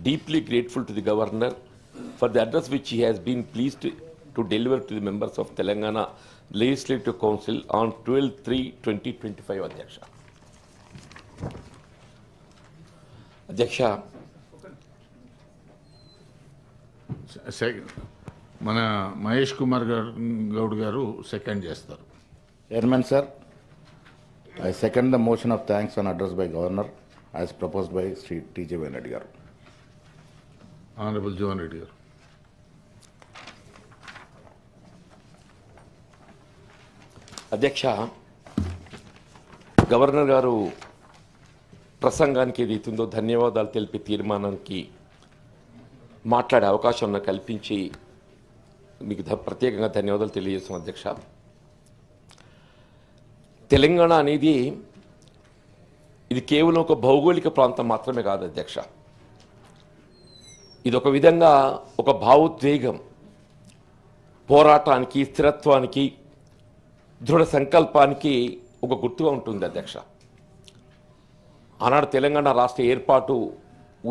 deeply grateful to the Governor for the address which he has been pleased to deliver to the members of Telangana Legislative Council on 12/3/2025. అధ్యక్ష మన మహేష్ కుమార్ గౌడ్ గారు second చేస్తారు. Chairman sir, I second the motion of thanks on address by Governor as proposed by Sri T.J. Venadi garu. Honourable Jeevan Reddy గారు. అధ్యక్ష, governor గారు ప్రసంగానికి ఏదైతుందో ధన్యవాదాలు తెలిపే తీర్మానానికి మాట్లాడే అవకాశం నాకు కల్పించి మీకు ప్రత్యేకంగా ధన్యవాదాలు తెలియజేస్తాం. అధ్యక్ష, తెలంగాణ అనేది ఇది కేవలం ఒక భౌగోళిక ప్రాంతం మాత్రమే కాదు అధ్యక్ష. ఇది ఒక విధంగా ఒక భావోద్వేగం, పోరాటానికి, స్థిరత్వానికి, దృఢ సంకల్పానికి ఒక గుర్తుగా ఉంటుంది అధ్యక్ష. ఆనాడు తెలంగాణ రాష్ట్ర ఏర్పాటు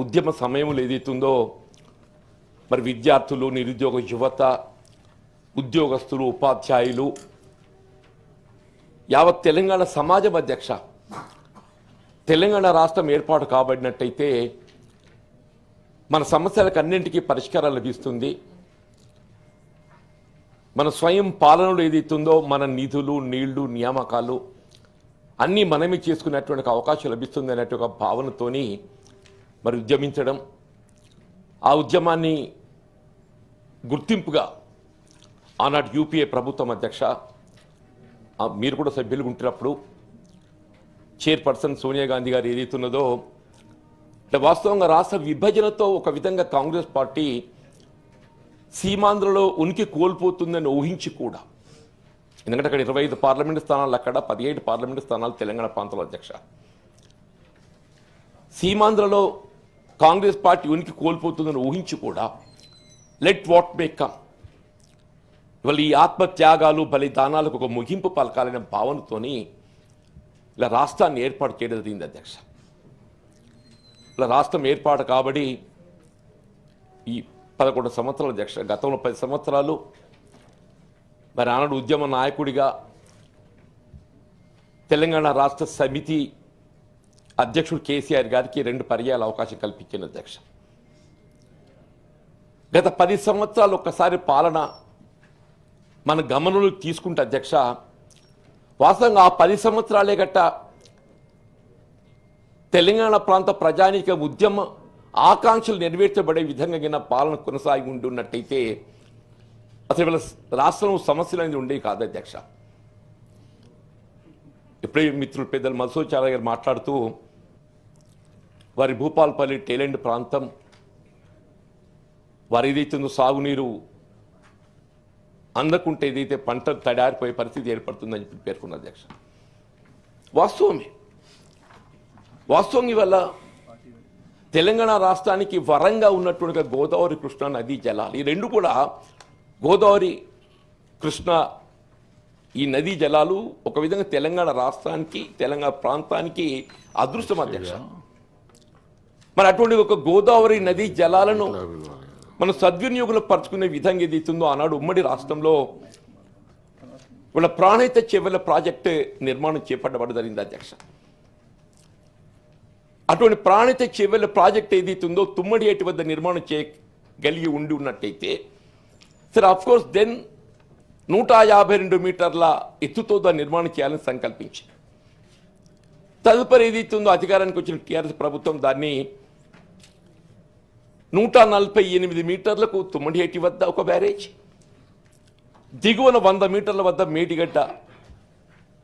ఉద్యమ సమయంలో ఏదైతుందో మరి విద్యార్థులు, నిరుద్యోగ యువత, ఉద్యోగస్తులు, ఉపాధ్యాయులు, యావత్ తెలంగాణ సమాజం అధ్యక్ష తెలంగాణ రాష్ట్రం ఏర్పాటు కాబడినట్టయితే మన సమస్యలకు అన్నింటికీ పరిష్కారం లభిస్తుంది. మన స్వయం పాలనలో ఏదైతుందో మన నిధులు, నీళ్లు, నియామకాలు అన్నీ మనమే చేసుకునేటువంటి అవకాశం లభిస్తుంది అనేటువంటి ఒక భావనతోని మరి ఉద్యమించడం, ఆ ఉద్యమాన్ని గుర్తింపుగా ఆనాటి యూపీఏ ప్రభుత్వం అధ్యక్ష, మీరు కూడా సభ్యులు ఉంటున్నప్పుడు చైర్పర్సన్ సోనియా గాంధీ గారు ఏదైతున్నదో వాస్తవంగా రాష్ట్ర విభజనతో ఒక విధంగా కాంగ్రెస్ పార్టీ సీమాంధ్రలో ఉనికి కోల్పోతుందని ఊహించి కూడా, ఎందుకంటే అక్కడ 25 పార్లమెంటు స్థానాలు, అక్కడ 17 పార్లమెంటు స్థానాలు తెలంగాణ ప్రాంతంలో అధ్యక్ష. సీమాంధ్రలో కాంగ్రెస్ పార్టీ ఉనికి కోల్పోతుందని ఊహించి కూడా లెట్ వాట్ మే కమ్, ఇవాళ ఈ ఆత్మత్యాగాలు, బలిదానాలకు ఒక ముగింపు పలకాలనే భావనతోని ఇలా రాష్ట్రాన్ని ఏర్పాటు చేయడం జరిగింది అధ్యక్ష. ఇలా రాష్ట్రం ఏర్పాటు కాబట్టి ఈ 11 సంవత్సరాల అధ్యక్ష, గతంలో 10 సంవత్సరాలు మరి ఆనాడు ఉద్యమ నాయకుడిగా తెలంగాణ రాష్ట్ర సమితి అధ్యక్షుడు కేసీఆర్ గారికి 2 పర్యాయాల అవకాశం కల్పించిన అధ్యక్ష. గత 10 సంవత్సరాలు ఒక్కసారి పాలన మన గమనంలోకి తీసుకుంటే అధ్యక్ష, వాస్తవంగా ఆ 10 సంవత్సరాలే గట్ట తెలంగాణ ప్రాంత ప్రజానీక ఉద్యమ ఆకాంక్షలు నెరవేర్చబడే విధంగా పాలన కొనసాగి ఉంటున్నట్టయితే అసలు వీళ్ళ రాష్ట్రంలో సమస్యలు అనేది ఉండేవి కాదు అధ్యక్ష. ఇప్పుడే మిత్రులు పెద్దలు మధుసూచార్య గారు మాట్లాడుతూ వారి భూపాలపల్లి టేలెంట్ ప్రాంతం వారు ఏదైతుందో సాగునీరు అందకుంటే ఏదైతే పంట తడారిపోయే పరిస్థితి ఏర్పడుతుందని చెప్పి పేర్కొన్న అధ్యక్ష. వాస్తవం ఇవల్ల తెలంగాణ రాష్ట్రానికి వరంగా ఉన్నటువంటి గోదావరి, కృష్ణా నదీ జలాలు, ఈ రెండు కూడా గోదావరి, కృష్ణ ఈ నదీ జలాలు ఒక విధంగా తెలంగాణ రాష్ట్రానికి, తెలంగాణ ప్రాంతానికి అదృష్టం అధ్యక్ష. మరి అటువంటి ఒక గోదావరి నదీ జలాలను మనం సద్వినియోగంలో పరుచుకునే విధంగా ఏదైతుందో ఆనాడు ఉమ్మడి రాష్ట్రంలో వాళ్ళ ప్రాణహిత చెవెళ్ల ప్రాజెక్టు నిర్మాణం చేపట్టబడి జరిగింది అధ్యక్ష. అటువంటి ప్రాణహిత చెవెళ్ల ప్రాజెక్ట్ ఏదైతుందో తుమ్మడి ఏటి వద్ద నిర్మాణం చేయగలిగి ఉండి ఉన్నట్టయితే సరే అఫ్కోర్స్ దెన్ 152 మీటర్ల ఎత్తుతో దాన్ని నిర్మాణం చేయాలని సంకల్పించింది. తదుపరి ఏదైతుందో అధికారానికి వచ్చిన టీఆర్ఎస్ ప్రభుత్వం దాన్ని 148 మీటర్లకు తుమ్మడిహేటి వద్ద ఒక బ్యారేజ్, దిగువన 100 మీటర్ల వద్ద మేడిగడ్డ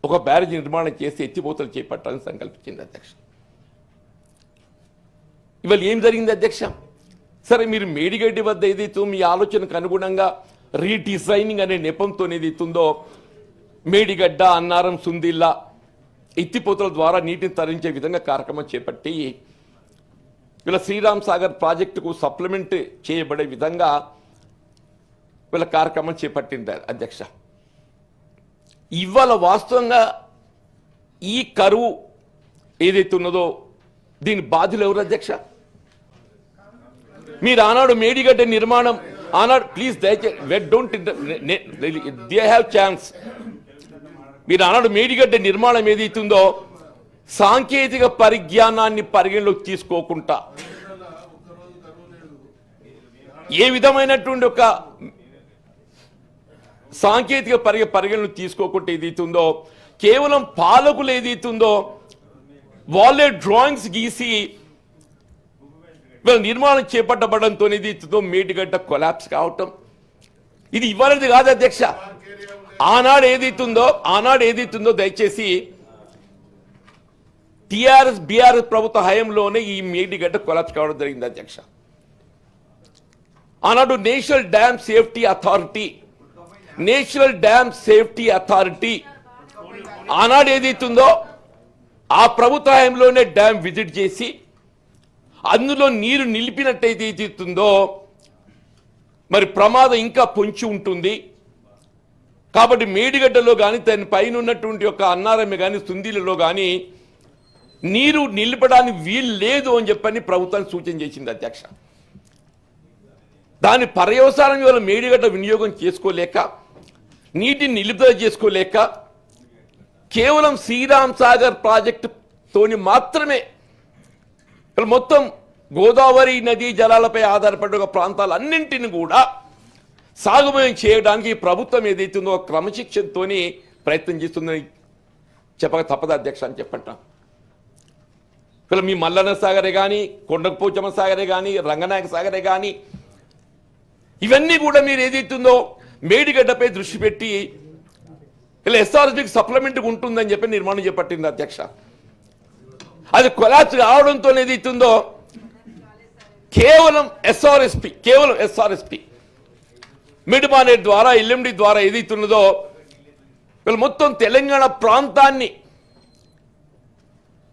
ఒక బ్యారేజ్ నిర్మాణం చేసి ఎత్తిపోతలు చేపట్టాలని సంకల్పించింది అధ్యక్ష. ఇవాళ ఏం జరిగింది అధ్యక్ష? సరే మీరు మేడిగడ్డి వద్ద ఏదైతే మీ ఆలోచనకు అనుగుణంగా రీడిజైనింగ్ అనే నెపంతో ఏదైతుందో మేడిగడ్డ, అన్నారం, సుందిల్లా ఎత్తిపోతల ద్వారా నీటిని తరలించే విధంగా కార్యక్రమం చేపట్టి వీళ్ళ శ్రీరామ్ సాగర్ ప్రాజెక్టుకు సప్లిమెంట్ చేయబడే విధంగా వీళ్ళ కార్యక్రమం చేపట్టింది అధ్యక్ష. ఇవాళ వాస్తవంగా ఈ కరువు ఏదైతే ఉన్నదో దీని బాధ్యులు ఎవరు అధ్యక్ష? మీరు ఆనాడు మేడిగడ్డ నిర్మాణం ఆనాడు ప్లీజ్ దయచేసి డోంట్ దే హ్యావ్ ఛాన్స్. మీరు ఆనాడు మేడిగడ్డ నిర్మాణం ఏదైతుందో సాంకేతిక పరిజ్ఞానాన్ని పరిగణలోకి తీసుకోకుండా ఏ విధమైనటువంటి ఒక సాంకేతిక పరిగణలోకి తీసుకోకుండా ఏదైతుందో కేవలం పాలకులు ఏదైతుందో వాళ్ళే డ్రాయింగ్స్ గీసి వీళ్ళ నిర్మాణం చేపట్టబడంతో ఏదైతుందో మేడిగడ్డ కొలాప్స్ కావటం ఇది ఇవ్వాలది కాదు అధ్యక్ష. ఆనాడు ఏదైతుందో దయచేసి బీఆర్ఎస్ ప్రభుత్వ హయాంలోనే ఈ మేడిగడ్డ కొలాప్స్ కావడం జరిగింది అధ్యక్ష. ఆనాడు నేషనల్ డ్యామ్ సేఫ్టీ అథారిటీ ఆనాడు ఏదైతుందో ఆ ప్రభుత్వ హయాంలోనే డ్యామ్ విజిట్ చేసి అందులో నీరు నిలిపినట్టయితే ఏదైతుందో మరి ప్రమాదం ఇంకా పొంచి ఉంటుంది కాబట్టి మేడిగడ్డలో కానీ దాని పైన ఉన్నటువంటి ఒక అన్నారమ్మ కానీ సుందీలలో కానీ నీరు నిలపడానికి వీలు లేదు అని చెప్పని ప్రభుత్వానికి సూచన చేసింది అధ్యక్ష. దాని పర్యవసానం వల్ల మేడిగడ్డ వినియోగం చేసుకోలేక నీటిని నిలుపుదల చేసుకోలేక కేవలం శ్రీరామ్ సాగర్ ప్రాజెక్టుతోని మాత్రమే మొత్తం గోదావరి నదీ జలాలపై ఆధారపడి ఒక ప్రాంతాలన్నింటిని కూడా సాగుమయం చేయడానికి ప్రభుత్వం ఏదైతుందో క్రమశిక్షణతో ప్రయత్నం చేస్తుందని చెప్పక తప్పదు అధ్యక్ష అని చెప్పంటాం. ఇలా మీ మల్లన్న సాగరే కానీ కొండపోచమ్మ సాగరే కానీ రంగనాయక సాగరే కానీ ఇవన్నీ కూడా మీరు ఏదైతుందో మేడిగడ్డపై దృష్టి పెట్టి ఇలా ఎస్ఆర్ఎస్పీకి సప్లిమెంట్గా ఉంటుందని చెప్పి నిర్మాణం చేపట్టింది అధ్యక్ష. అది కొలాప్స్ కావడంతో ఏదైతుందో కేవలం ఎస్ఆర్ఎస్పీ మిడ్మానేట్ ద్వారా ఎల్ఎండి ద్వారా ఏదైతున్నదో వీళ్ళు మొత్తం తెలంగాణ ప్రాంతాన్ని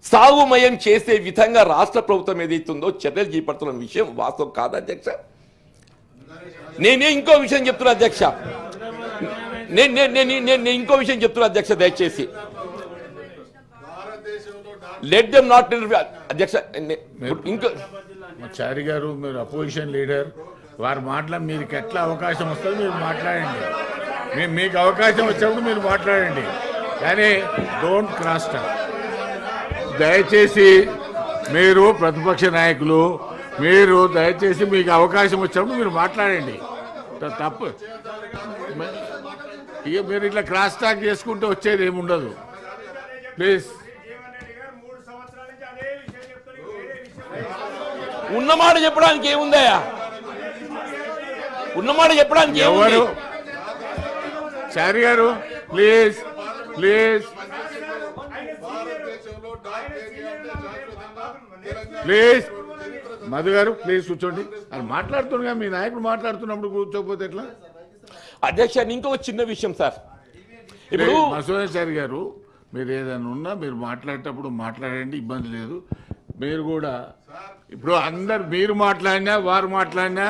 సాగుమయం చేసే విధంగా రాష్ట్ర ప్రభుత్వం ఏదైతుందో చర్యలు చేపడుతున్న విషయం వాస్తవం కాదు అధ్యక్ష. నేనే ఇంకో విషయం చెప్తున్నా అధ్యక్ష. నేను ఇంకో విషయం చెప్తున్నా అధ్యక్ష దయచేసి లెట్ దెమ్ నాట్ అధ్యక్ష. ఇంకో చారి గారు మీరు అపోజిషన్ లీడర్ వారి మాటల మీకు ఎట్లా అవకాశం వస్తుందో మీరు మాట్లాడండి. మీకు అవకాశం వచ్చినప్పుడు మీరు మాట్లాడండి కానీ డోంట్ క్రాస్ టాక్. దయచేసి మీరు ప్రతిపక్ష నాయకులు మీరు దయచేసి మీకు అవకాశం వచ్చినప్పుడు మీరు మాట్లాడండి. తప్పు ఇక మీరు ఇట్లా క్రాస్ టాక్ చేసుకుంటే వచ్చేది ఏముండదు ప్లీజ్. ఉన్నమాట చెప్పడానికి ఏముందయ్యా? ఉన్నమాట చెప్పడానికి ఎవరు? చారి గారు ప్లీజ్ ప్లీజ్ ప్లీజ్. మధు గారు ప్లీజ్ కూర్చోండి. అది మాట్లాడుతున్నా మీ నాయకుడు మాట్లాడుతున్నప్పుడు కూర్చోకపోతే ఎట్లా అధ్యక్ష? ఇంకొక చిన్న విషయం సార్, ఇప్పుడు మసూదాచారి గారు మీరు ఏదైనా ఉన్నా మీరు మాట్లాడేటప్పుడు మాట్లాడండి, ఇబ్బంది లేదు. మీరు కూడా ఇప్పుడు అందరు మీరు మాట్లాడినా వారు మాట్లాడినా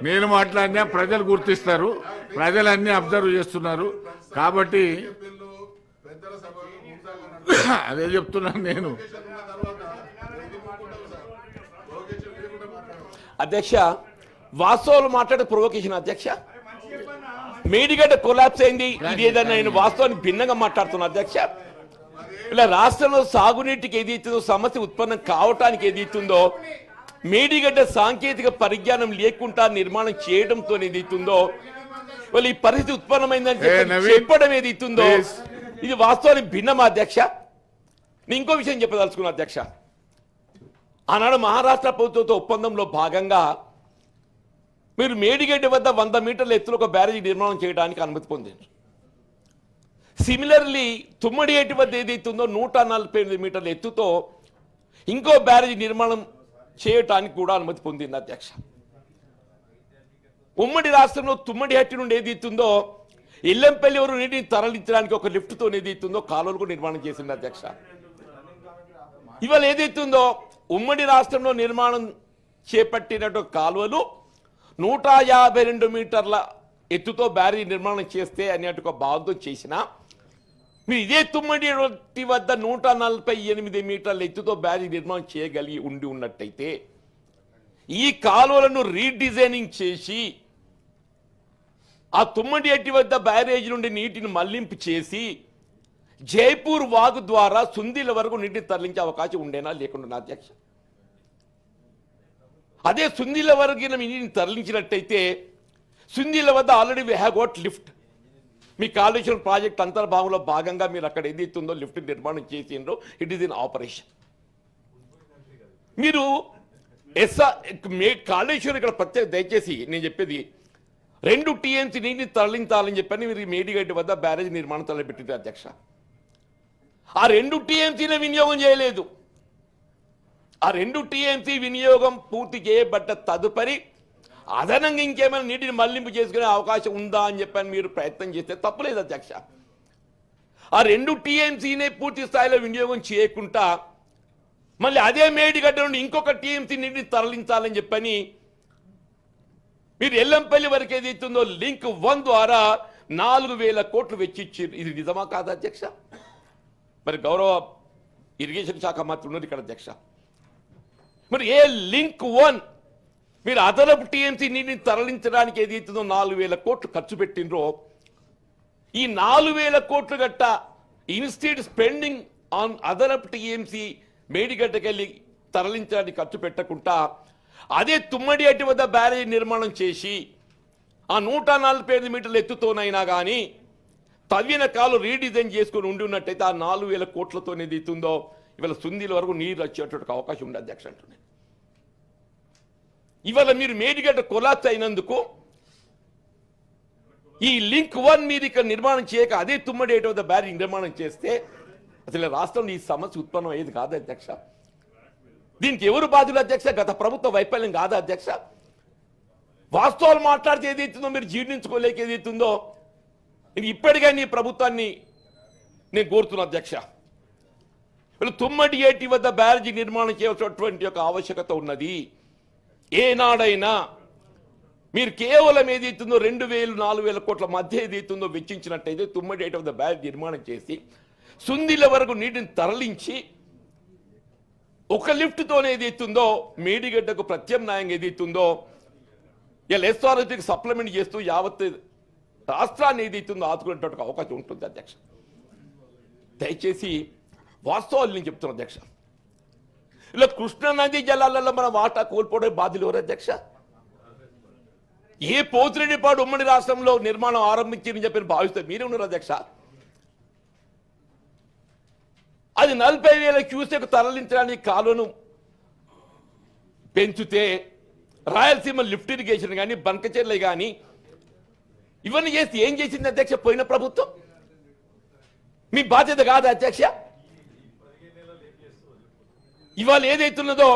నేను మాట్లాడినా ప్రజలు గుర్తిస్తారు, ప్రజలు అన్ని అబ్జర్వ్ చేస్తున్నారు. కాబట్టి అదే చెప్తున్నాను నేను. అధ్యక్ష వాస్తవాలు మాట్లాడే ప్రొవోకేషన్ అధ్యక్ష. మేడిగడ్డ కొలాప్స్ అయింది, ఇది ఏదైనా నేను వాస్తవానికి భిన్నంగా మాట్లాడుతున్నా అధ్యక్ష. ఇలా రాష్ట్రంలో సాగునీటికి ఏదైతుందో సమస్య ఉత్పన్నం కావటానికి ఏదైతుందో మేడిగడ్డ సాంకేతిక పరిజ్ఞానం లేకుండా నిర్మాణం చేయడంతో ఏదైతుందో వాళ్ళు ఈ పరిస్థితి ఉత్పన్నమైందని చెప్పడం ఏదైతుందో ఇది వాస్తవానికి భిన్నమా అధ్యక్ష? నేను ఇంకో విషయం చెప్పదలుచుకున్నా అధ్యక్ష. ఆనాడు మహారాష్ట్ర ప్రభుత్వంతో ఒప్పందంలో భాగంగా మీరు మేడిగడ్డ వద్ద 100 మీటర్ల ఎత్తులో ఒక బ్యారేజీ నిర్మాణం చేయడానికి అనుమతి పొందారు. సిమిలర్లీ తుమ్మడిగేటి వద్ద ఏదైతుందో 148 మీటర్ల ఎత్తుతో ఇంకో బ్యారేజీ నిర్మాణం చేయటానికి కూడా అనుమతి పొందింది అధ్యక్ష. ఉమ్మడి రాష్ట్రంలో తుమ్మడిహట్టి నుండి ఏదైతుందో ఎల్లంపల్లి వరకు నీటిని తరలించడానికి ఒక లిఫ్ట్తో ఏదైతుందో కాలువలు కూడా నిర్మాణం చేసింది అధ్యక్ష. ఇవాళ ఏదైతుందో ఉమ్మడి రాష్ట్రంలో నిర్మాణం చేపట్టినట్టు కాలువలు 152 మీటర్ల ఎత్తుతో బ్యారేజీ నిర్మాణం చేస్తే అనేటు ఒక భావంతో చేసిన మీరు ఇదే తుమ్మడి వద్ద 148 మీటర్ల ఎత్తుతో బ్యారేజీ నిర్మాణం చేయగలిగి ఉన్నట్టయితే ఈ కాలువలను రీడిజైనింగ్ చేసి ఆ తుమ్మడిఎట్టి వద్ద బ్యారేజ్ నుండి నీటిని మళ్లింపు చేసి జైపూర్ వాగు ద్వారా సుందిల వరకు నీటిని తరలించే అవకాశం ఉండేనా లేకుండా అధ్యక్ష? అదే సుందిల వరకు నీటిని తరలించినట్టయితే సుందిల వద్ద already we have got lift. మీ కాళేశ్వరం ప్రాజెక్ట్ అంతర్భాగంలో భాగంగా మీరు అక్కడ ఏదైతుందో లిఫ్ట్ నిర్మాణం చేసిండ్రో ఇట్ ఈస్ ఇన్ ఆపరేషన్. మీరు కాళేశ్వరం ఇక్కడ ప్రత్యేక దయచేసి నేను చెప్పేది 2 TMC నీటిని తరలించాలని చెప్పని మీరు మేడిగడ్డ వద్ద బ్యారేజ్ నిర్మాణం తలపెట్టింది అధ్యక్ష. ఆ 2 TMCనే వినియోగం చేయలేదు. ఆ 2 TMC వినియోగం పూర్తి చేయబడ్డ తదుపరి అదనంగా ఇంకేమైనా నీటిని మళ్లింపు చేసుకునే అవకాశం ఉందా అని చెప్పని మీరు ప్రయత్నం చేస్తే తప్పులేదు అధ్యక్ష. ఆ 2 TMCనే పూర్తి స్థాయిలో వినియోగం చేయకుండా మళ్ళీ అదే మేడిగడ్డ నుండి ఇంకొక TMC నీటిని తరలించాలని చెప్పని మీరు ఎల్లంపల్లి వరకు ఏదైతుందో లింక్ 1 ద్వారా 4,000 కోట్లు వెచ్చిచ్చారు. ఇది నిజమా కాదా అధ్యక్ష? మరి గౌరవ ఇరిగేషన్ శాఖ మంత్రి ఉన్నారు ఇక్కడ అధ్యక్ష. మరి ఏ లింక్ 1 మీరు అదనపు TMC నీటిని తరలించడానికి ఏదైతుందో 4,000 కోట్లు ఖర్చు పెట్టినరో ఈ 4,000 కోట్లు గట్ట ఇన్స్టెడ్ స్పెండింగ్ ఆన్ అదనపు TMC మేడిగడ్డకెళ్ళి తరలించడానికి ఖర్చు పెట్టకుండా అదే తుమ్మడిఎట్టి వద్ద బ్యారేజ్ నిర్మాణం చేసి ఆ 145 మీటర్ల ఎత్తుతోనైనా కానీ తవ్విన కాలు రీడిజైన్ చేసుకుని ఉండి ఉన్నట్టయితే ఆ 4,000 కోట్లతో ఏదైతుందో ఇవాళ సుందిల వరకు నీరు వచ్చేటువంటి అవకాశం ఉంది అధ్యక్ష అంటున్నాను. ఇవాళ మీరు మేడిగడ్డ కొలాప్స్ అయినందుకు ఈ లింక్ 1 మీరు ఇక్కడ నిర్మాణం చేయక అదే తుమ్మడిఎట్టి వద్ద బ్యారేజ్ నిర్మాణం చేస్తే అసలు రాష్ట్రంలో ఈ సమస్య ఉత్పన్నం అయ్యేది కాదు అధ్యక్ష. దీనికి ఎవరు బాధ్యులు అధ్యక్ష? గత ప్రభుత్వ వైఫల్యం కాదా అధ్యక్ష? వాస్తవాలు మాట్లాడితే ఏదైతుందో మీరు జీర్ణించుకోలేక ఏదైతుందో ఇది ఇప్పటికే నీ ప్రభుత్వాన్ని నేను కోరుతున్నా అధ్యక్ష. వీళ్ళు తుమ్మడిఎట్టి వద్ద బ్యారేజీ నిర్మాణం చేయాల్సినటువంటి ఒక ఆవశ్యకత ఉన్నది. ఏనాడైనా మీరు కేవలం ఏదైతుందో 2,000-4,000 కోట్ల మధ్య ఏదైతుందో వెచ్చించినట్టయితే తుమ్మడిఎట్టి వద్ద బ్యారేజీ నిర్మాణం చేసి సుందిల వరకు నీటిని తరలించి ఒక లిఫ్ట్తోనే ఏదైతుందో మేడిగడ్డకు ప్రత్యామ్నాయంగా ఏదైతుందో ఇలా ఎస్ఆర్ఎస్కి సప్లిమెంట్ చేస్తూ యావత్ రాష్ట్రాన్ని ఏదైతుందో ఆదుకునేటువంటి అవకాశం ఉంటుంది అధ్యక్ష. దయచేసి వాస్తవాలు నేను చెప్తున్నా అధ్యక్ష. ఇలా కృష్ణానదీ జలాలలో మన వాటా కోల్పోవడం బాధ్యులు ఎవరు అధ్యక్ష? ఏ పోతిరెడ్డిపాడు ఉమ్మడి రాష్ట్రంలో నిర్మాణం ఆరంభించిందని చెప్పి భావిస్తే మీరే ఉన్నారు అధ్యక్ష. అది 40,000 క్యూసెక్ తరలించడానికి కాలువను పెంచితే రాయలసీమ లిఫ్ట్ ఇరిగేషన్ కానీ బంకచెర్ల కానీ ఇవన్నీ చేసి ఏం చేసింది అధ్యక్ష పోయిన ప్రభుత్వం? మీ బాధ్యత కాదా అధ్యక్ష? ఇవాళ ఏదైతున్నదో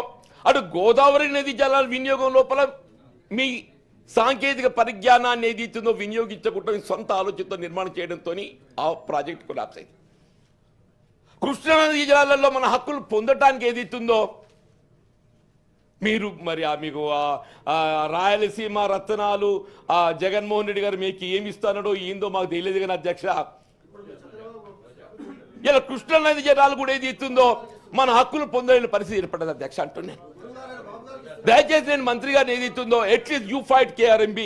అటు గోదావరి నది జలాల వినియోగం లోపల మీ సాంకేతిక పరిజ్ఞానాన్ని ఏదైతుందో వినియోగించకుండా సొంత ఆలోచనతో నిర్మాణం చేయడంతో ఆ ప్రాజెక్ట్ కొలాప్స్ అయింది. కృష్ణానదీ జలాలలో మన హక్కులు పొందటానికి ఏదైతుందో మీరు మరి మీకు రాయలసీమ రత్నాలు జగన్మోహన్ రెడ్డి గారు మీకు ఏమి ఇస్తానో ఏందో మాకు తెలియదు కానీ అధ్యక్ష ఇలా కృష్ణానదీ జలాలు కూడా ఏదైతుందో మన హక్కులు పొందలేని పరిస్థితి ఏర్పడదు అధ్యక్ష అంటున్నాను. దయచేసి నేను మంత్రి గారిని ఏదైతుందో at least you fight KRMB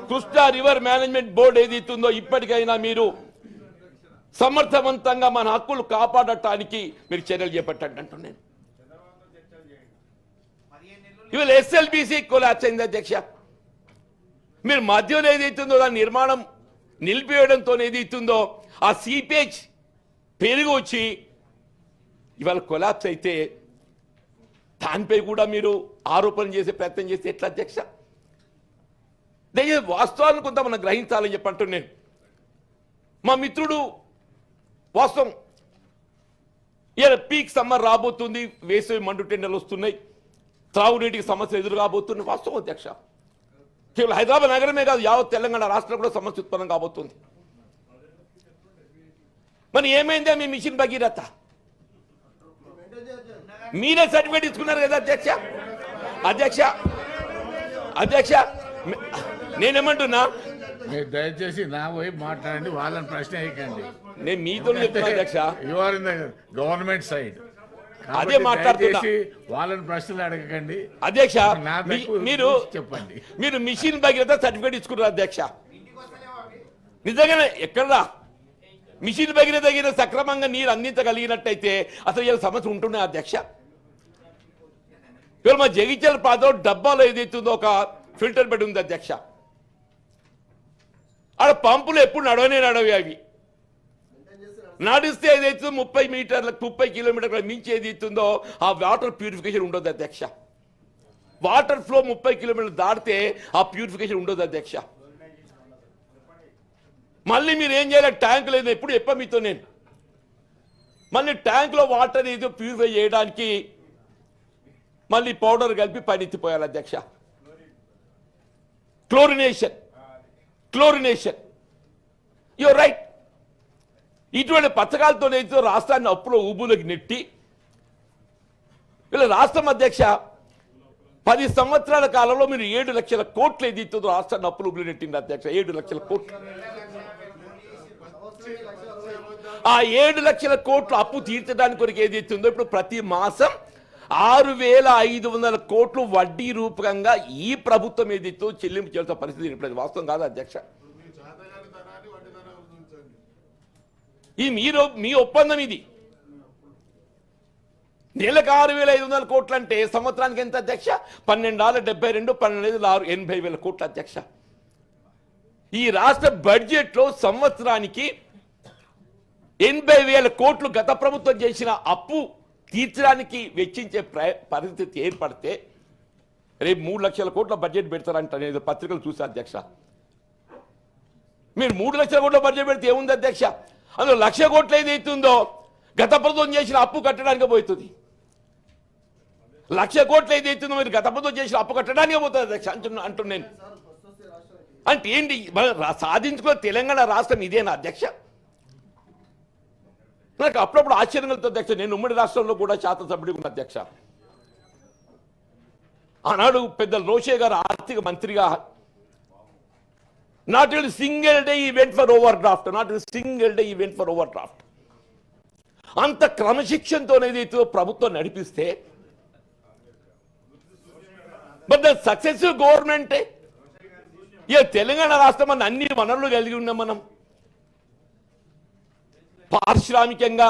Krishna river management board ఏదైతుందో ఇప్పటికైనా మీరు సమర్థవంతంగా మన హక్కులు కాపాడటానికి మీరు చర్యలు చేపట్టండి అంటున్నాను. ఇవాళ SLBC కొలాప్స్ అయింది అధ్యక్ష. మీరు మధ్యలో ఏదైతుందో దాని నిర్మాణం నిలిపివేయడంతో ఏదైతుందో ఆ సీపేజ్ పెరిగి వచ్చి ఇవాళ కొలాప్స్ అయితే దానిపై కూడా మీరు ఆరోపణలు చేసే ప్రయత్నం చేస్తే ఎట్లా అధ్యక్ష? దయచేసి వాస్తవాలను కొంత మనం గ్రహించాలని చెప్పంటున్నాను. మా మిత్రుడు వాస్తవం ఇలా పీక్ సమ్మర్ రాబోతుంది, వేసవి మండు టెండర్లు వస్తున్నాయి, త్రాగునీటికి సమస్య ఎదురు కాబోతుంది. వాస్తవం అధ్యక్ష. కేవలం హైదరాబాద్ నగరమే కాదు యావత్ తెలంగాణ రాష్ట్రంలో కూడా సమస్య ఉత్పన్నం కాబోతుంది. మరి ఏమైందా మీ మిషన్ భగీరథ? మీరే సర్టిఫికేట్ ఇచ్చుకున్నారు కదా అధ్యక్ష. అధ్యక్ష అధ్యక్ష నేనేమంటున్నా, మీరు దయచేసి నా వైపు మాట్లాడండి, వాళ్ళని ప్రశ్న వేయకండి. నేను మీతో చెప్తున్నా అధ్యక్ష. You are in the government side అదే మాట్లాడుతున్నా. దయచేసి వాళ్ళని ప్రశ్నలు అడగకండి. అధ్యక్ష నా తక్కువ మీరు చెప్పండి. మీరు మిషన్ భగీరథ సర్టిఫికేట్ ఇచ్చుకున్నారు అధ్యక్ష. నిజంగానే ఎక్కడా మిషన్ భగీరథ సక్రమంగా నీరు అందించగలిగినట్టయితే అసలు ఇలా సమస్య ఉంటున్నాయి అధ్యక్ష. ఇవాళ మా జగిత్యాల ప్రాంతంలో డబ్బాలో ఏదైతుందో ఒక ఫిల్టర్ బెడ్ ఉంది అధ్యక్ష. ఆడ పంపులు ఎప్పుడు నడవవి అవి నడిస్తే ఏదైతుందో 30 మీటర్లకు 30 కిలోమీటర్ల మించి ఏదైతుందో ఆ వాటర్ ప్యూరిఫికేషన్ ఉండదు అధ్యక్ష. వాటర్ ఫ్లో 30 కిలోమీటర్లు దాటితే ఆ ప్యూరిఫికేషన్ ఉండదు అధ్యక్ష. మళ్ళీ మీరు ఏం చేయాలి, ట్యాంక్ లేదు ఎప్పుడు చెప్పా మీతో నేను. మళ్ళీ ట్యాంక్లో వాటర్ ఏదో ప్యూరిఫై చేయడానికి మళ్ళీ పౌడర్ కలిపి పైనెత్తిపోయాలి అధ్యక్ష. Chlorination your right. ఇటువంటి పథకాలతో ఏదో రాష్ట్రాన్ని అప్పులో ఊబులోకి నెట్టి వీళ్ళ రాష్ట్రం అధ్యక్ష 10 సంవత్సరాల కాలంలో మీరు 7 లక్షల కోట్లు ఏదైతుందో రాష్ట్రాన్ని అప్పులు ఊబులు నెట్టింది అధ్యక్ష. 7 లక్షల కోట్లు. ఆ 7 లక్షల కోట్లు అప్పు తీర్చడానికి కొరకు ఏదైతుందో ఇప్పుడు ప్రతి మాసం 6,500 కోట్లు వడ్డీ రూపకంగా ఈ ప్రభుత్వం ఏదైతే చెల్లింపు చేయాల్సిన పరిస్థితి ఇప్పుడు వాస్తవం కాదు అధ్యక్ష. ఈ మీ ఒప్పందం ఇది. నెలకు 6,500 కోట్లు అంటే సంవత్సరానికి ఎంత అధ్యక్ష? 12,72 12,80,000 కోట్లు అధ్యక్ష. ఈ రాష్ట్ర బడ్జెట్ లో సంవత్సరానికి 80,000 కోట్లు గత ప్రభుత్వం చేసిన అప్పు తీర్చడానికి వెచ్చించే పరిస్థితి ఏర్పడితే రేపు 3 లక్షల కోట్ల బడ్జెట్ పెడతారంట. నేను పత్రికలు చూసా అధ్యక్ష. మీరు 3 లక్షల కోట్ల బడ్జెట్ పెడితే ఏముంది అధ్యక్ష? అందులో 1,00,000 కోట్లు ఏదైతుందో గత ప్రభుత్వం చేసిన అప్పు కట్టడానికి పోతుంది. 1,00,000 కోట్లు ఏదైతుందో మీరు గత ప్రభుత్వం చేసిన అప్పు కట్టడానికి పోతుంది అధ్యక్ష అంటున్నాను. అంటే ఏంటి సాధించుకో తెలంగాణ రాష్ట్రం ఇదేనా అధ్యక్ష? నాకు అప్పుడప్పుడు ఆశ్చర్యం కలుగుతుంది అధ్యక్ష. నేను ఉమ్మడి రాష్ట్రంలో కూడా శాసనసభ్యుడిగా ఉన్న అధ్యక్ష. ఆనాడు పెద్ద రోషే గారు ఆర్థిక మంత్రిగా not a single day event for over draft, అంత క్రమశిక్షణతో ఏదైతే ప్రభుత్వం నడిపిస్తే బట్ ద సక్సెసివ్ గవర్నమెంట్ ఇక తెలంగాణ రాష్ట్రం అన్న అన్ని వనరులు కలిగి ఉన్నాం మనం. పారిశ్రామికంగా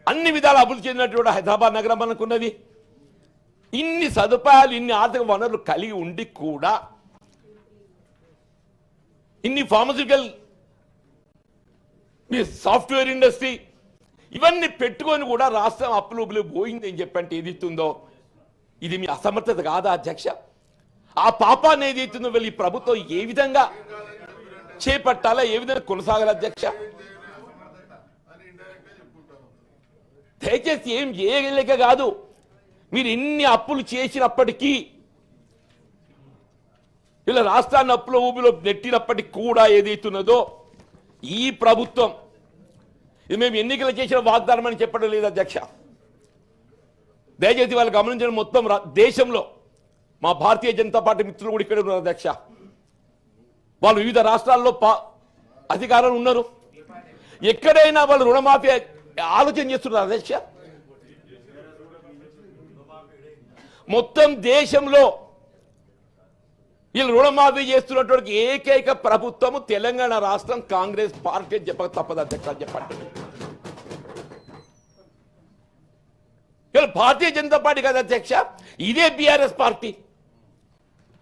అన్ని విధాలు అభివృద్ధి చెందినటువంటి హైదరాబాద్ నగరం మనకున్నది. ఇన్ని సదుపాయాలు ఇన్ని ఆర్థిక వనరులు కలిగి ఉండి కూడా ఇన్ని ఫార్మస్యూటికల్ మీ సాఫ్ట్వేర్ ఇండస్ట్రీ ఇవన్నీ పెట్టుకొని కూడా రాష్ట్రం అప్పులు పోయింది అని చెప్పంటే ఏదిస్తుందో ఇది మీ అసమర్థత కాదా అధ్యక్ష? ఆ పాపాన్ని ఏదైతుందో వీళ్ళు ఈ ప్రభుత్వం ఏ విధంగా చేపట్టాలా, ఏ విధంగా కొనసాగాలి అధ్యక్ష? దయచేసి ఏం చేయలేక కాదు, మీరు ఎన్ని అప్పులు చేసినప్పటికీ ఇలా రాష్ట్రాన్ని అప్పుల ఊబిలో నెట్టినప్పటికీ కూడా ఏదైతున్నదో ఈ ప్రభుత్వం ఇది మేము ఎన్నికలు చేసిన వాగ్దానం అని చెప్పడం లేదు అధ్యక్ష. దయచేసి వాళ్ళు గమనించడం మొత్తం దేశంలో మా భారతీయ జనతా పార్టీ మిత్రులు కూడా ఇక్కడ ఉన్నారు అధ్యక్ష. వాళ్ళు వివిధ రాష్ట్రాల్లో అధికారంలో ఉన్నారు. ఎక్కడైనా వాళ్ళు రుణమాఫీ ఆలోచన చేస్తున్నారు అధ్యక్ష. మొత్తం దేశంలో వీళ్ళు రుణమాఫీ చేస్తున్నటువంటి ఏకైక ప్రభుత్వము తెలంగాణ రాష్ట్రం కాంగ్రెస్ పార్టీ చెప్పక తప్పదు అధ్యక్ష చెప్పండి. వీళ్ళు భారతీయ జనతా పార్టీ కదా అధ్యక్ష, ఇదే బీఆర్ఎస్ పార్టీ.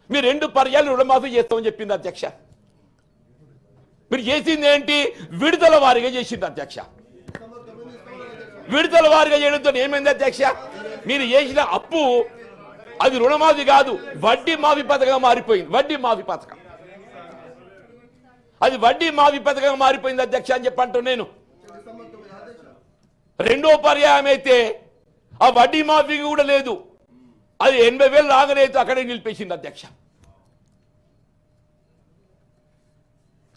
మీరు 2 పర్యాలు రుణమాఫీ చేస్తామని చెప్పింది అధ్యక్ష. మీరు చేసింది ఏంటి? విడుదల వారీగా చేసింది అధ్యక్ష. విడుదల వారీగా చేయడంతో ఏమైంది అధ్యక్ష? మీరు చేసిన అప్పు అది రుణమాఫీ కాదు, వడ్డీ మాఫీ పథకంగా మారిపోయింది. వడ్డీ మాఫీ పథకం అది వడ్డీ మాఫీ పథకంగా మారిపోయింది అధ్యక్ష అని చెప్పంటూ నేను. 2వ పర్యాయం అయితే ఆ వడ్డీ మాఫీ కూడా లేదు, అది 80,000 రాగలేదు, అక్కడే నిలిపేసింది అధ్యక్ష.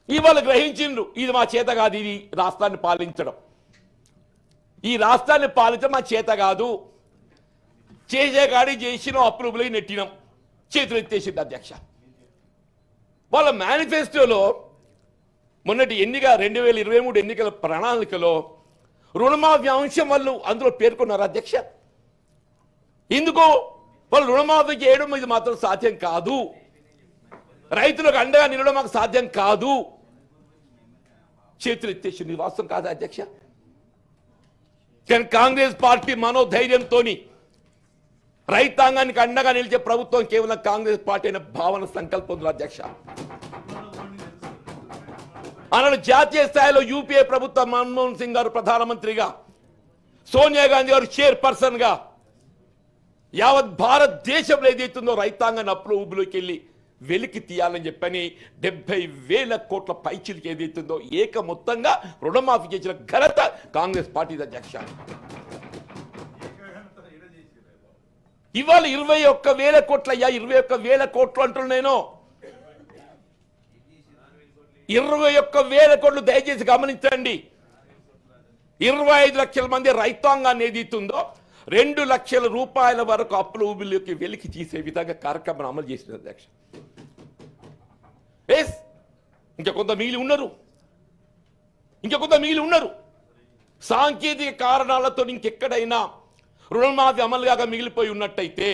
ఇవాళ గ్రహించిండ్రు ఇది మా చేత కాదు, ఇది రాష్ట్రాన్ని పాలించడం, ఈ రాష్ట్రాన్ని పాలించడం మా చేత కాదు, చేసే కాడి చేసిన అప్రూవల్ నెట్టినాం, చేతులు ఎత్తేసింది అధ్యక్ష. వాళ్ళ మేనిఫెస్టోలో మొన్నటి ఎన్నిక 2023 ఎన్నికల ప్రణాళికలో రుణమాఫీ అంశం వాళ్ళు అందులో పేర్కొన్నారు అధ్యక్ష. ఎందుకో వాళ్ళు రుణమాఫీ చేయడం ఇది మాత్రం సాధ్యం కాదు, రైతులకు అండగా నిలవడం మాకు సాధ్యం కాదు, చేతులు ఎత్తేసింది. వాస్తవం కాదా అధ్యక్ష? కానీ కాంగ్రెస్ పార్టీ మనోధైర్యంతో రైతాంగానికి అండగా నిలిచే ప్రభుత్వం కేవలం కాంగ్రెస్ పార్టీ అయిన భావన సంకల్పం అధ్యక్ష. ఆనాడు జాతీయ స్థాయిలో యూపీఏ ప్రభుత్వం మన్మోహన్ సింగ్ గారు ప్రధానమంత్రిగా, సోనియా గాంధీ గారు చైర్పర్సన్ గా యావత్ భారతదేశంలో ఏదైతుందో రైతాంగాన్ని అప్పుల ఊబిలోకి వెళ్ళి వెలికి తీయాలని చెప్పని 70,000 కోట్ల పైచిలకి ఏదైతుందో ఏక మొత్తంగా రుణమాఫీ చేసిన ఘనత కాంగ్రెస్ పార్టీ అధ్యక్ష. ఇవాళ 21,000 కోట్ల అయ్యా, 21,000 కోట్లు అంటున్నా నేను. 21,000 కోట్లు దయచేసి గమనించండి. 25 లక్షల మంది రైతాంగాన్ని ఏదైతుందో 2 లక్షల రూపాయల వరకు అప్పుల ఊబిలోకి వెలికి తీసే విధంగా కార్యక్రమం అమలు చేసిన అధ్యక్ష. ఇంకా కొంత మిగిలి ఉన్నారు. సాంకేతిక కారణాలతో ఇంకెక్కడైనా రుణమాఫీ అమలు కాక మిగిలిపోయి ఉన్నట్టయితే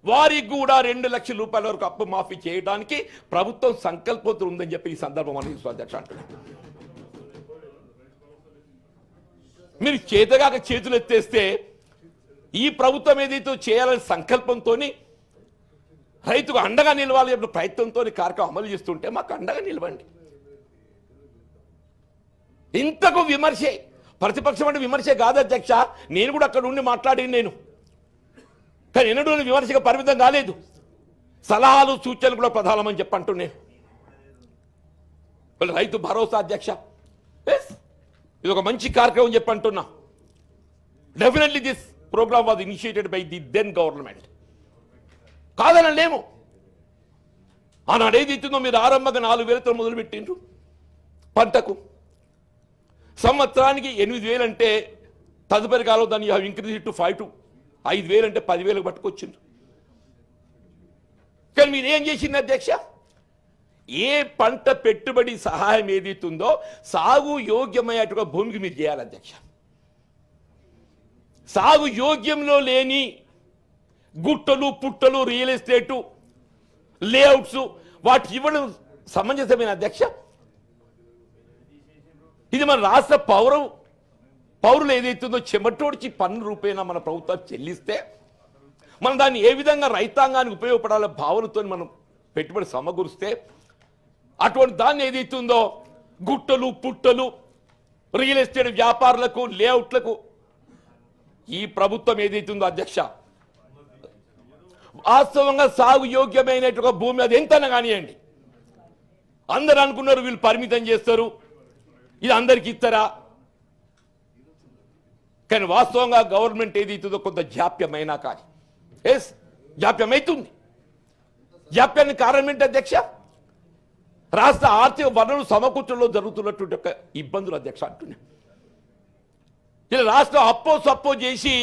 వారికి కూడా 2 లక్షల రూపాయల వరకు అప్పు మాఫీ చేయడానికి ప్రభుత్వం సంకల్పంతో ఉందని చెప్పి ఈ సందర్భం అనేది అధ్యక్ష అంటున్నాను. మీరు చేతగాక చేతులు ఎత్తేస్తే ఈ ప్రభుత్వం ఏదైతే చేయాలని సంకల్పంతో రైతుకు అండగా నిలవాలి అనే ప్రయత్నంతో కార్యక్రమం అమలు చేస్తుంటే మాకు అండగా నిలవండి. ఇంతకు విమర్శే, ప్రతిపక్షం అంటే విమర్శే కాదు అధ్యక్ష. నేను కూడా అక్కడ ఉండి మాట్లాడి కానీ ఎన్నడూ విమర్శగా పరిమితం కాలేదు. సలహాలు సూచనలు కూడా ప్రధానమని చెప్పంటున్నాను. రైతు భరోసా అధ్యక్ష, ఇది ఒక మంచి కార్యక్రమం చెప్పంటున్నా. Definitely this programme was initiated by the then government. కాదనలేము. ఆనాడు ఏదైతుందో మీరు ఆరంభంగా 4,000తో మొదలుపెట్టిండ్రు. పంటకు సంవత్సరానికి 8,000 అంటే తదుపరి కాలం దాన్ని ఇంక్రీజ్ టు 5,000 అంటే 10,000 పట్టుకొచ్చిండ్రు. కానీ మీరు ఏం చేసింది అధ్యక్ష? ఏ పంట పెట్టుబడి సహాయం ఏదైతుందో సాగు యోగ్యమయ్యేట్టుగా భూమికి మీరు చేయాలి అధ్యక్ష. సాగు యోగ్యంలో లేని గుట్టలు పుట్టలు రియల్ ఎస్టేటు లేఅవుట్స్ వాటి ఇవ్వడం సమంజసమైన అధ్యక్ష? ఇది మన రాష్ట్ర పౌరులు ఏదైతుందో చెమటోడ్చి పన్ను రూపేణా మన ప్రభుత్వం చెల్లిస్తే మనం దాన్ని ఏ విధంగా రైతాంగానికి ఉపయోగపడాల భావనతో మనం పెట్టుబడి సమకూరిస్తే అటువంటి దాన్ని ఏదైతుందో గుట్టలు పుట్టలు రియల్ ఎస్టేట్ వ్యాపారులకు లేఅవుట్లకు ఈ ప్రభుత్వం ఏదైతుందో అధ్యక్ష వాస్తవంగా సాగు యోగ్యమైనట్టుగా భూమి అది ఎంతైనా కానివ్వండి. అందరూ అనుకున్నారు వీళ్ళు పరిమితం చేస్తారు, ఇది అందరికి ఇస్తారా? కానీ వాస్తవంగా గవర్నమెంట్ ఏదైతుందో కొంత జాప్యమైనా కానీ జాప్యం అవుతుంది. జాప్యానికి కారణం ఏంటి అధ్యక్ష? రాష్ట్ర ఆర్థిక వనరులు సమకూర్చడంలో జరుగుతున్నటువంటి ఒక ఇబ్బందులు అధ్యక్ష అంటున్నాయి. ఇలా రాష్ట్రం సప్పో చేసి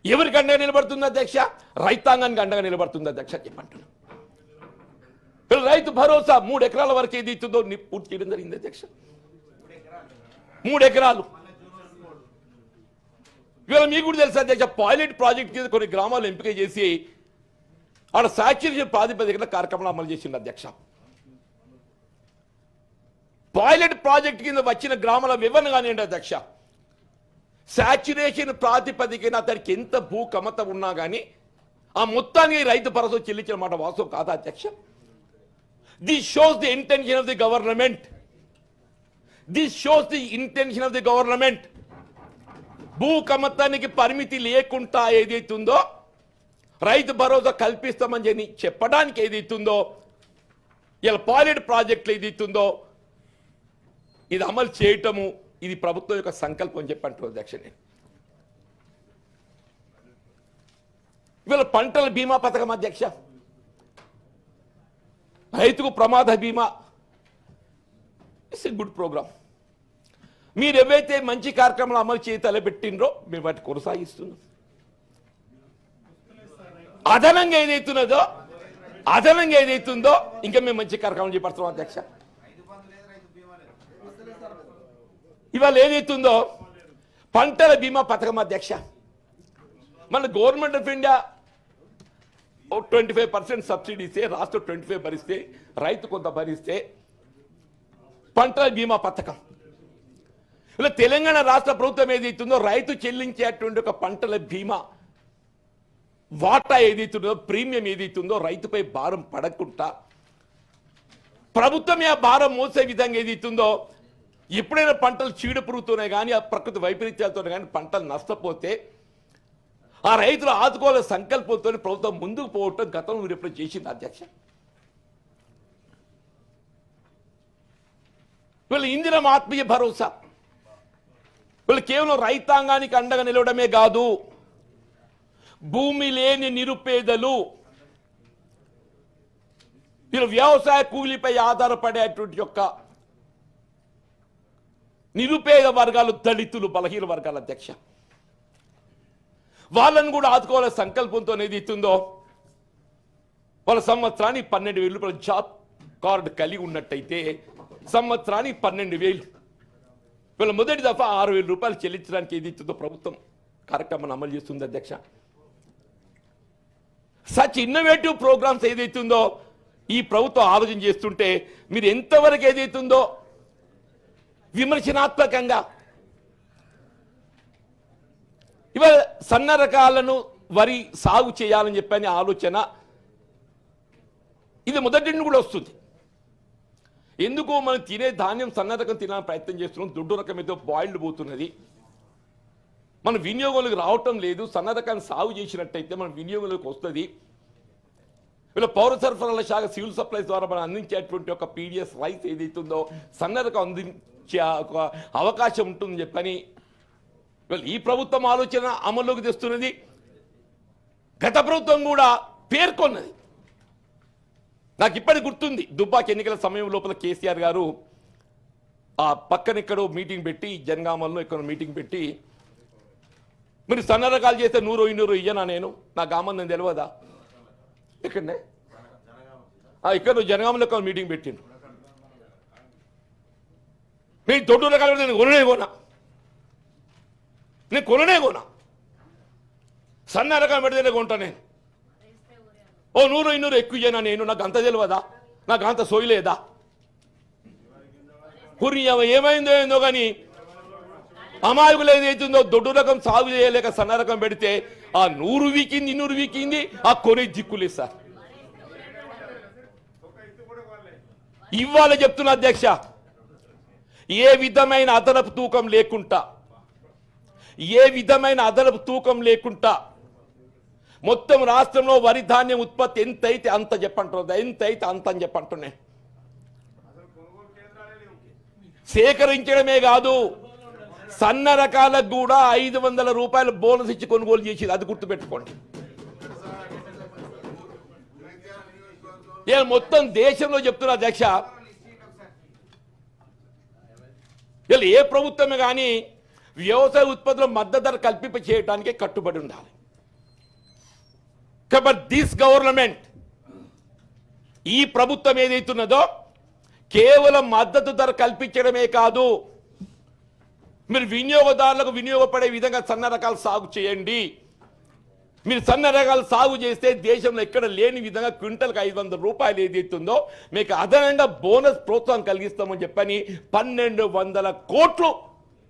ఎవరికి అండగా నిలబడుతుంది అధ్యక్ష? రైతాంగానికి అండగా నిలబడుతుంది అధ్యక్ష చెప్పంటున్నాను. రైతు భరోసా 3 ఎకరాల వరకు ఏది ఇస్తుందో పూర్తి చేయడం జరిగింది అధ్యక్ష. 3 ఎకరాలు. ఇవాళ మీకు కూడా తెలుసు అధ్యక్ష, పైలట్ ప్రాజెక్ట్ కింద కొన్ని గ్రామాలు ఎంపిక చేసి ఆడ సాచురేషన్ ప్రాతిపదికన కార్యక్రమాలు అమలు చేసింది అధ్యక్ష. పైలట్ ప్రాజెక్ట్ కింద వచ్చిన గ్రామాల వివరణ కానివ్వండి అధ్యక్ష, సాచురేషన్ ప్రాతిపదికన అతనికి ఎంత భూ కమత ఉన్నా కానీ ఆ మొత్తానికి రైతు భరోసా చెల్లించిన మాట వాస్తవం కాదా అధ్యక్ష? This shows the intention of the government. భూ కమతానికి పరిమితి లేకుండా ఏదైతుందో రైతు భరోసా కల్పిస్తామని చెప్పడానికి ఏదైతుందో ఇలా పైలట్ ప్రాజెక్టులు ఏదైతుందో ఇది అమలు చేయటము ఇది ప్రభుత్వం యొక్క సంకల్పం అని చెప్పంటారు అధ్యక్ష. నేను ఇవాళ పంటల బీమా పథకం అధ్యక్ష, రైతుకు ప్రమాద బీమా ఇట్స్ ఎ గుడ్ ప్రోగ్రామ్. మీరు ఏవైతే మంచి కార్యక్రమాలు అమలు చేసి తలపెట్టినరో మేము వాటి కొనసాగిస్తున్నాం. అదనంగా ఏదైతుందో ఇంకా మేము మంచి కార్యక్రమం చేపడుతున్నాం అధ్యక్ష. ఇవాళ ఏదైతుందో పంటల బీమా పథకం అధ్యక్ష, మన గవర్నమెంట్ ఆఫ్ ఇండియా 25% సబ్సిడీ ఇస్తే రాష్ట్రం 25 భరిస్తే రైతు కొంత భరిస్తే పంటల బీమా పథకం. ఇలా తెలంగాణ రాష్ట్ర ప్రభుత్వం ఏదైతుందో రైతు చెల్లించేటువంటి ఒక పంటల బీమా వాటా ఏదైతుందో ప్రీమియం ఏదైతుందో రైతుపై భారం పడకుండా ప్రభుత్వమే ఆ భారం మోసే విధంగా ఏదైతుందో ఎప్పుడైనా పంటలు చీడపురుగుతూనే కానీ ఆ ప్రకృతి వైపరీత్యాలతోనే కానీ పంటలు నష్టపోతే ఆ రైతులు ఆదుకోవాల సంకల్పంతో ప్రభుత్వం ముందుకు పోవటం గతంలో మీరు ఎప్పుడు చేసింది అధ్యక్ష. వీళ్ళు ఇందిరమ్మ ఆత్మీయ భరోసా వీళ్ళు కేవలం రైతాంగానికి అండగా నిలవడమే కాదు, భూమి లేని నిరుపేదలు వీళ్ళు వ్యవసాయ కూలీపై ఆధారపడేటువంటి యొక్క నిరుపేద వర్గాలు, దళితులు, బలహీన వర్గాల అధ్యక్ష, వాళ్ళని కూడా ఆదుకోవాల సంకల్పంతో ఏది ఇస్తుందో వాళ్ళ సంవత్సరానికి 12,000 రూపాయల జాబ్ కార్డు కలిగి ఉన్నట్టయితే సంవత్సరానికి 12,000 వీళ్ళ మొదటి దఫా 6,000 రూపాయలు చెల్లించడానికి ఏది ఇస్తుందో ప్రభుత్వం కార్యక్రమాన్ని అమలు చేస్తుంది అధ్యక్ష. సచ్ ఇన్నోవేటివ్ ప్రోగ్రామ్స్ ఏదైతుందో ఈ ప్రభుత్వం ఆలోచన చేస్తుంటే మీరు ఎంతవరకు ఏదైతుందో విమర్శనాత్మకంగా ఇవాళ సన్న రకాలను వరి సాగు చేయాలని చెప్పని ఆలోచన ఇది మొదటి నుండి కూడా వస్తుంది. ఎందుకు మనం తినే ధాన్యం సన్న రకం తినాలని ప్రయత్నం చేస్తున్నాం, దొడ్డు రకం ఏదో బాయిల్డ్ పోతున్నది, మన వినియోగంలోకి రావటం లేదు. సన్న రకాన్ని సాగు చేసినట్టయితే మన వినియోగంలోకి వస్తుంది. వీళ్ళ పౌర సరఫరాల శాఖ సివిల్ సప్లైస్ ద్వారా మనం అందించేటువంటి ఒక పీడిఎస్ రైస్ ఏదైతుందో సన్న రకం అందించే ఒక అవకాశం ఉంటుందని చెప్పని ఈ ప్రభుత్వం ఆలోచన అమల్లోకి తెస్తున్నది. గత ప్రభుత్వం కూడా పేర్కొన్నది. నాకు ఇప్పటికి గుర్తుంది, దుబ్బాకి ఎన్నికల సమయం లోపల కేసీఆర్ గారు ఆ పక్కన ఎక్కడో మీటింగ్ పెట్టి, జనగామల్లో ఎక్కడో మీటింగ్ పెట్టి, మీరు సన్న రకాలు చేస్తే 100 ఇయ్యనా నేను, నాకు ఆమందని తెలియదా, ఎక్కడనే ఇక్కడ జనగామలో ఎక్కడ మీటింగ్ పెట్టిండు, నేను దొడ్డు రకాలు నేను కొననే కొనా సన్న రకాలు పెడితేనే కొంటా నేను. 100 ఎక్కువ ఇయ్యనా నేను, నాకు అంత తెలియదా, నాకు అంత సోయలేదా, ఏమైందో ఏందో కానీ అమాయకులు ఏదైతుందో దొడ్డు రకం సాగు చేయలేక సన్న రకం పెడితే ఆ 100 వీకింది 200 వీకింది, ఆ కొనే దిక్కులే సార్. ఇవాళ చెప్తున్నా అధ్యక్ష, ఏ విధమైన అదనపు తూకం లేకుండా మొత్తం రాష్ట్రంలో వరి ధాన్యం ఉత్పత్తి ఎంతైతే అంత చెప్పంటున్నది, ఎంతైతే అంత అని చెప్పంటున్నాయి. సేకరించడమే కాదు, సన్న రకాలకు కూడా 500 రూపాయల బోనస్ ఇచ్చి కొనుగోలు చేసి, అది గుర్తుపెట్టుకోండి. నేను మొత్తం దేశంలో చెప్తున్నా అధ్యక్ష, వీళ్ళు ఏ ప్రభుత్వమే కానీ వ్యవసాయ ఉత్పత్తుల మద్దతు ధర కల్పింప చేయడానికే కట్టుబడి ఉండాలి. కాబట్టి దిస్ గవర్నమెంట్, ఈ ప్రభుత్వం ఏదైతున్నదో కేవలం మద్దతు ధర కల్పించడమే కాదు, మీరు వినియోగదారులకు వినియోగపడే విధంగా సన్న రకాలు సాగు చేయండి. మీరు సన్న రకాలు సాగు చేస్తే దేశంలో ఎక్కడ లేని విధంగా క్వింటల్కి 500 రూపాయలు ఏదైతుందో మీకు అదనంగా బోనస్ ప్రోత్సాహం కలిగిస్తామని చెప్పని 1,200 కోట్లు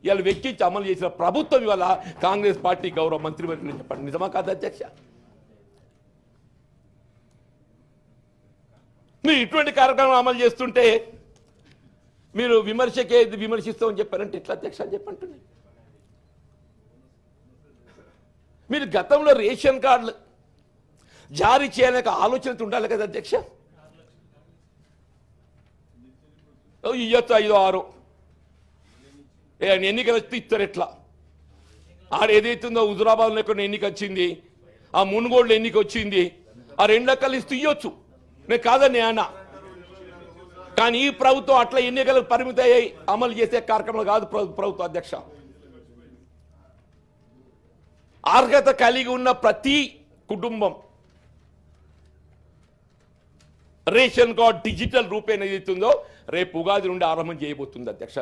ఇవాళ వెచ్చించి అమలు చేసిన ప్రభుత్వం ఇవాళ కాంగ్రెస్ పార్టీ గౌరవ మంత్రివర్యులు చెప్పండి. నిజమా కాదు అధ్యక్ష? మీరు ఇటువంటి కార్యక్రమం అమలు చేస్తుంటే మీరు విమర్శకే విమర్శిస్తామని చెప్పారంటే ఎట్లా అధ్యక్ష అని చెప్పంటున్నాయి. మీరు గతంలో రేషన్ కార్డులు జారీ చేయాలనే ఆలోచన ఉండాలి కదా అధ్యక్ష. ఇయ్యొచ్చు 5-6 ఎన్నికలు వస్తే ఇస్తారు. ఎట్లా ఆడ ఏదైతుందో హుజురాబాద్లో ఎక్కడ ఎన్నిక వచ్చింది, ఆ మునుగోడులో ఎన్నిక వచ్చింది, ఆ 2 లెక్కలు ఇస్తూ ఇవ్వచ్చు, నేను కాదని అన్నా. కానీ ఈ ప్రభుత్వం అట్లా ఎన్నికలకు పరిమితి అయ్యి అమలు చేసే కార్యక్రమాలు కాదు ప్రభుత్వం అధ్యక్ష. అర్హత కలిగి ఉన్న ప్రతి కుటుంబం రేషన్ కార్డ్ డిజిటల్ రూపేణ ఏదైతుందో రేపు ఉగాది నుండి ఆరంభం చేయబోతుంది అధ్యక్ష.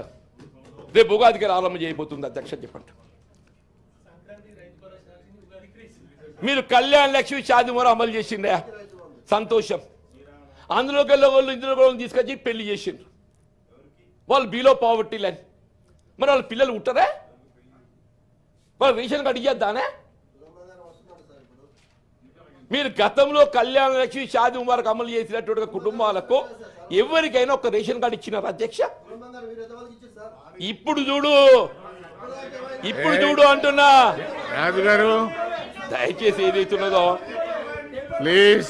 రేపు ఉగాదికి ఆరంభం చేయబోతుంది అధ్యక్ష చెప్పండి. మీరు కళ్యాణ్ లక్ష్మి షాదీ మొర అమలు చేసిండ్రా, సంతోషం. అందులోకి వెళ్ళే వాళ్ళు ఇందులో వాళ్ళు తీసుకొచ్చి పెళ్లి చేసిండ్రు. వాళ్ళు బిలో పావర్టీ లైన్. మరి వాళ్ళ పిల్లలు ఉంటారా? వాళ్ళు రేషన్ కార్డు ఇయ్యద్దానే? మీరు గతంలో కళ్యాణ లక్ష్మి షాదీ ముబారక్ అమలు చేసినటువంటి కుటుంబాలకు ఎవరికైనా ఒక రేషన్ కార్డు ఇచ్చినారు అధ్యక్ష? ఇప్పుడు చూడు అంటున్నా. రాజు గారు దయచేసి ఏదైతున్నదో ప్లీజ్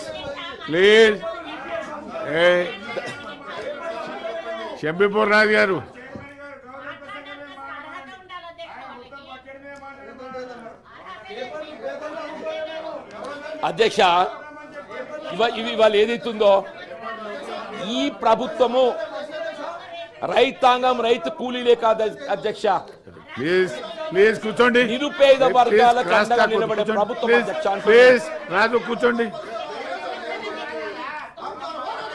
షబ్బీపూర్ రాజు గారు, అధ్యక్ష ఇవాళ ఏదైతుందో ఈ ప్రభుత్వము రైతాంగం రైతు కూలీలే కాదు అధ్యక్ష, ప్లీజ్ కూర్చోండి. నిరుపేద వర్గాలకు అండగా నిలబడే ప్రభుత్వం అధ్యక్ష. ప్లీజ్ రాజు కూర్చోండి.